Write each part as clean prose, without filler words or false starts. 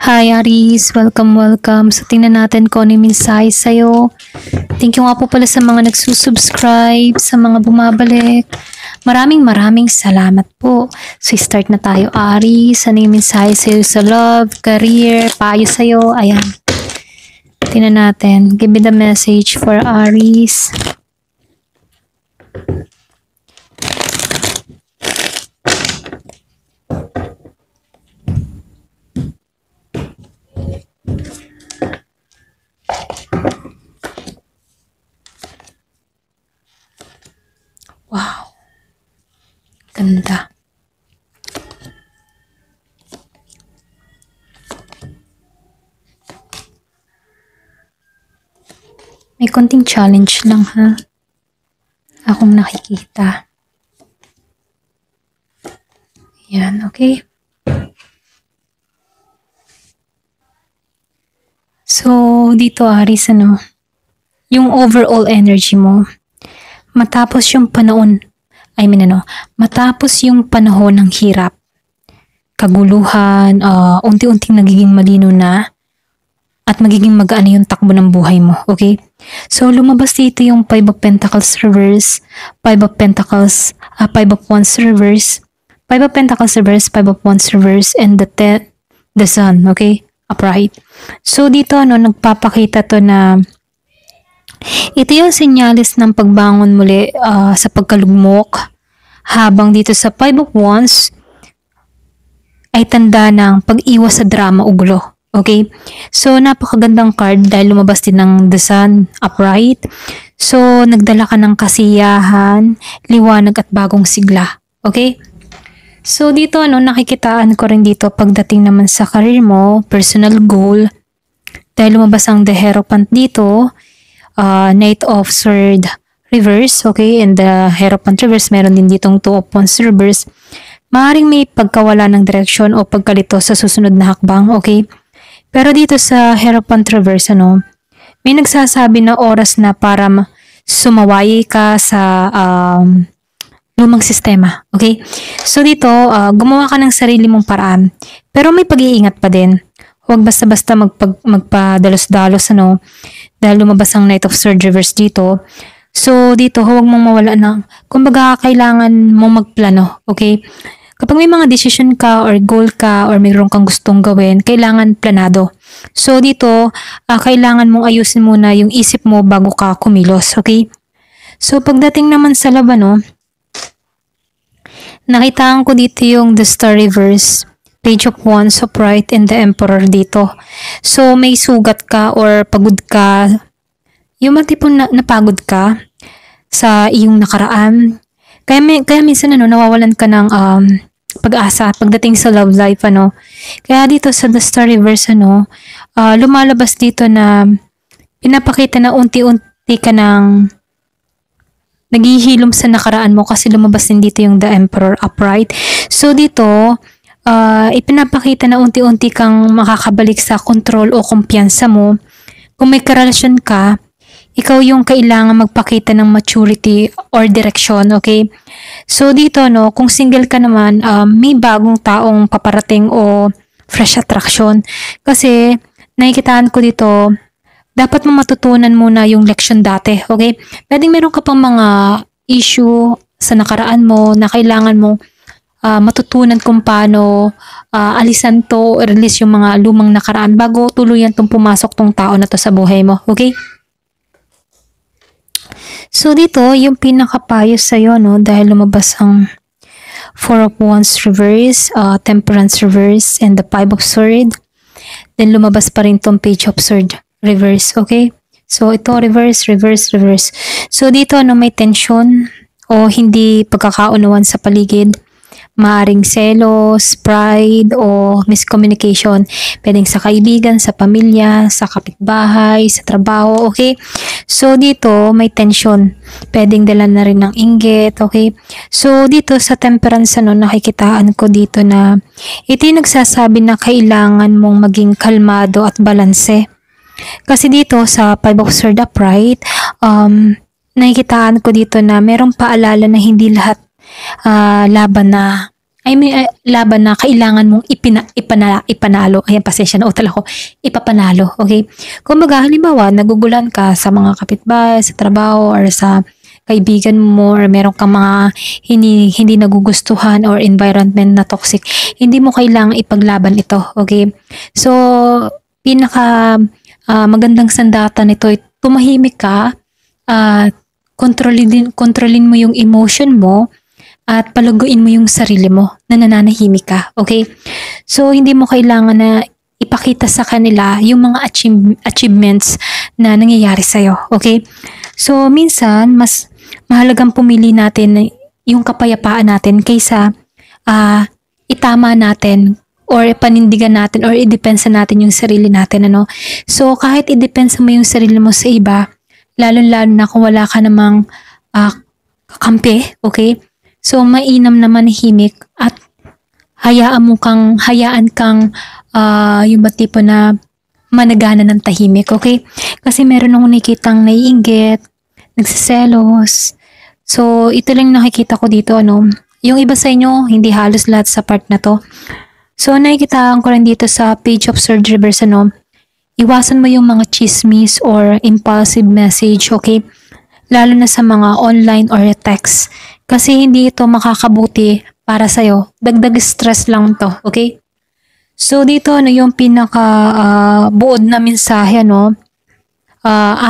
Hi Aris, welcome. So tingnan natin kung ano yung mensahe sa'yo. Thank you nga po pala sa mga nagsusubscribe, sa mga bumabalik. Maraming salamat po. So start na tayo Aris. Ano yung mensahe sa'yo sa love, career, payo sa'yo? Ayan. Tingnan natin. Give me the message for Aris. Wow. Ganda. May konting challenge lang ha. Akong nakikita. Yan, okay? So, dito Aris, yung overall energy mo, matapos yung panahon ng hirap, kaguluhan, unti-unting nagiging malino na, at magiging magaan yung takbo ng buhay mo, okay? So, lumabas dito yung Five of Pentacles reverse, Five of Pentacles, Five of Wands reverse, Five of Pentacles reverse, Five of Wands reverse, and the Sun, okay? Upright. So, dito, nagpapakita to na ito yung senyales ng pagbangon muli sa pagkalugmok, habang dito sa Five of Wands ay tanda ng pag-iwas sa drama o gulo. Okay? So, napakagandang card dahil lumabas din ng The Sun upright. So, nagdala ka ng kasiyahan, liwanag at bagong sigla. Okay? So, dito, nakikitaan ko rin dito pagdating naman sa career mo, personal goal. Dahil lumabas ang The Hierophant dito, Knight of Sword reverse, okay? And the Hierophant reverse, meron din ditong Two of Wands reverse. Maaaring may pagkawala ng direksyon o pagkalito sa susunod na hakbang, okay? Pero dito sa Hierophant reverse, may nagsasabi na oras na para sumaway ka sa lumang sistema, okay? So dito, gumawa ka ng sarili mong paraan, pero may pag-iingat pa din. Huwag basta-basta magpadalos-dalos, dahil lumabas ang Knight of Swords reverse dito. So dito, huwag mong mawala ng, kumbaga kailangan mong magplano, okay? Kapag may mga decision ka or goal ka or mayroon kang gustong gawin, kailangan planado. So dito, kailangan mong ayusin muna yung isip mo bago ka kumilos, okay? So pagdating naman sa laban, nakitaan ko dito yung The Star reverse, Page of Wands upright, and the Emperor dito. So may sugat ka or pagod ka, yung mga tipong napagod ka sa iyong nakaraan. Kaya minsan nawawalan ka ng pag-asa pagdating sa love life, Kaya dito sa The Star reverse, lumalabas dito na pinapakita na unti-unti ka ng naghihilom sa nakaraan mo kasi lumabas din dito yung The Emperor upright. So dito, ipinapakita na unti-unti kang makakabalik sa control o kumpiyansa mo. Kung may karelasyon ka, ikaw yung kailangan magpakita ng maturity or direction, okay? So dito, kung single ka naman, may bagong taong paparating o fresh attraction. Kasi, nakikitaan ko dito, dapat mo matutunan muna yung leksyon dati, okay? Pwedeng meron ka pang mga issue sa nakaraan mo na kailangan mo matutunan kung paano alisan to, release yung mga lumang nakaraan bago tuluyan tong pumasok tong tao na to sa buhay mo, okay? So dito, yung pinakapayo sa'yo, dahil lumabas ang Four of Wands reverse, Temperance reverse, and the Five of Swords. Then lumabas pa rin tong Page of Swords reverse, okay? So ito, reverse. So dito, may tension o hindi pagkakaunawan sa paligid. Maaring selos, pride, o miscommunication. Pwedeng sa kaibigan, sa pamilya, sa kapitbahay, sa trabaho, okay? So, dito, may tension. Pwedeng dala na rin ng inggit, okay? So, dito sa Temperance, nakikitaan ko dito na ito yung nagsasabi na kailangan mong maging kalmado at balanse. Kasi dito, sa Five of Swords upright, nakikitaan ko dito na merong paalala na hindi lahat laban na I mean, laban na kailangan mong ipanalo. Ayan, pasensya na utal ako. Ipapanalo, okay? Kumbaga, halimbawa, nagugulan ka sa mga kapitbahay, sa trabaho, or sa kaibigan mo, or meron kang mga hindi nagugustuhan or environment na toxic, hindi mo kailangang ipaglaban ito, okay? So, pinaka magandang sandata nito ay tumahimik ka, kontrolin mo yung emotion mo, at palaguin mo yung sarili mo na nananahimik ka, okay? So, hindi mo kailangan na ipakita sa kanila yung mga achievements na nangyayari sa'yo, okay? So, minsan, mas mahalagang pumili natin yung kapayapaan natin kaysa itama natin or panindigan natin or idepensa natin yung sarili natin, ano? So, kahit idepensa mo yung sarili mo sa iba, lalo-lalo na kung wala ka namang kakampi, okay? So, mainam na manahimik at hayaan kang yung ba tipo na managana ng tahimik, okay? Kasi meron akong nakikitang naiinggit, nagsiselos. So, ito lang nakikita ko dito, ano? Yung iba sa inyo, hindi halos lahat sa part na to. So, nakikita ko rin dito sa page of Sir Rivers, ano? Iwasan mo yung mga chismis or impulsive message, okay? Lalo na sa mga online or text. Kasi hindi ito makakabuti para sa'yo. Dagdag stress lang to, okay? So, dito, ano yung buod na mensahe, no?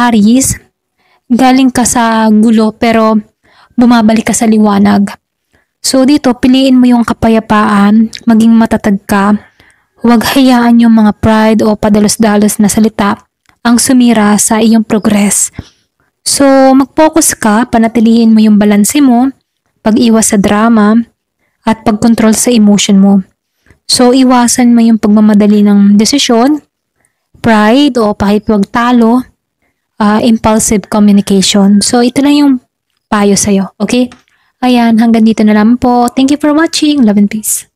Aries, galing ka sa gulo pero bumabalik ka sa liwanag. So, dito, piliin mo yung kapayapaan, maging matatag ka. Huwag hayaan yung mga pride o padalos-dalos na salita ang sumira sa iyong progress. So, mag-focus ka, panatilihin mo yung balanse mo, pag-iwas sa drama, at pag-control sa emotion mo. So, iwasan mo yung pagmamadali ng desisyon, pride o pakipagtalo, impulsive communication. So, ito lang yung payo sa'yo, okay? Ayan, hanggang dito na lang po. Thank you for watching. Love and peace.